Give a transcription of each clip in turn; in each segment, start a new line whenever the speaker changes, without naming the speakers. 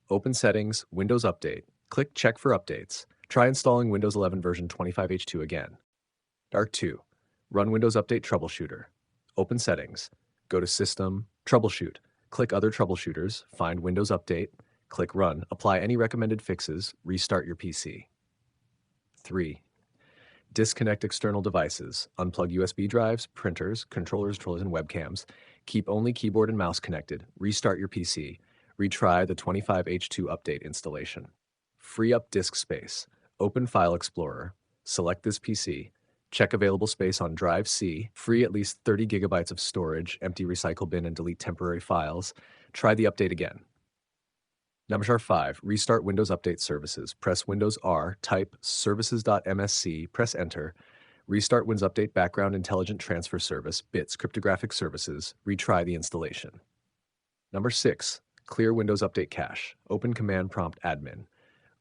Open Settings, Windows Update. Click Check for Updates. Try installing Windows 11 version 25H2 again. Dark 2. Run Windows Update Troubleshooter. Open Settings. Go to System, Troubleshoot. Click Other Troubleshooters, find Windows Update, click Run, apply any recommended fixes, restart your PC. 3. Disconnect external devices. Unplug USB drives, printers, controllers, and webcams. Keep only keyboard and mouse connected. Restart your PC. Retry the 25H2 update installation. Free up disk space. Open File Explorer. Select this PC. Check available space on Drive C. Free at least 30 gigabytes of storage. Empty recycle bin and delete temporary files. Try the update again. Number 5. Restart Windows Update Services. Press Windows R, type services.msc, press Enter. Restart Windows Update Background Intelligent Transfer Service, BITS Cryptographic Services. Retry the installation. Number 6. Clear Windows Update Cache. Open Command Prompt Admin.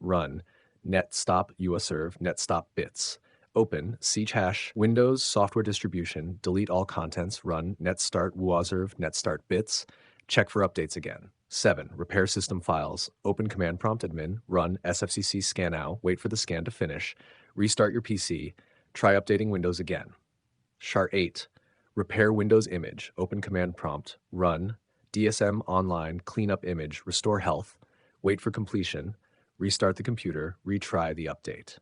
Run netstop userv netstop bits. Open Chash Windows Software Distribution. Delete all contents. Run netstart userv netstart bits. Check for updates again. 7. Repair system files. Open Command Prompt Admin. Run SFC scan-out. Wait for the scan to finish. Restart your PC. Try updating Windows again. Chart 8. Repair Windows image. Open Command Prompt. Run DSM online. Clean up image. Restore health. Wait for completion. Restart the computer. Retry the update.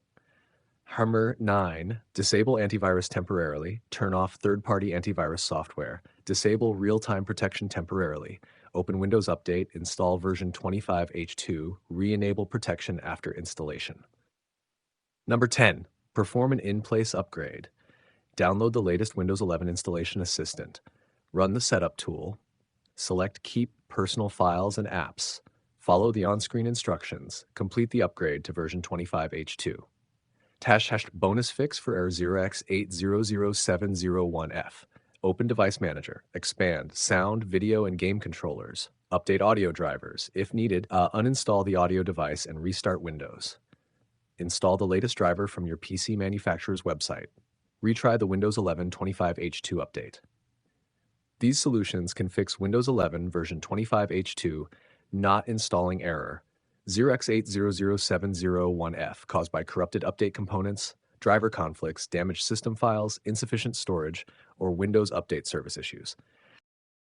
Hummer 9. Disable antivirus temporarily. Turn off third-party antivirus software. Disable real-time protection temporarily. Open Windows Update. Install version 25H2. Re-enable protection after installation. Number 10. Perform an in-place upgrade. Download the latest Windows 11 Installation Assistant. Run the Setup tool. Select Keep Personal Files and Apps. Follow the on-screen instructions. Complete the upgrade to version 25H2. # bonus fix for error 0x8007001F. Open Device Manager. Expand sound, video, and game controllers. Update audio drivers. If needed, uninstall the audio device and restart Windows. Install the latest driver from your PC manufacturer's website. Retry the Windows 11 25H2 update. These solutions can fix Windows 11 version 25H2 not installing error 0x8007001F caused by corrupted update components, driver conflicts, damaged system files, insufficient storage, or Windows Update service issues.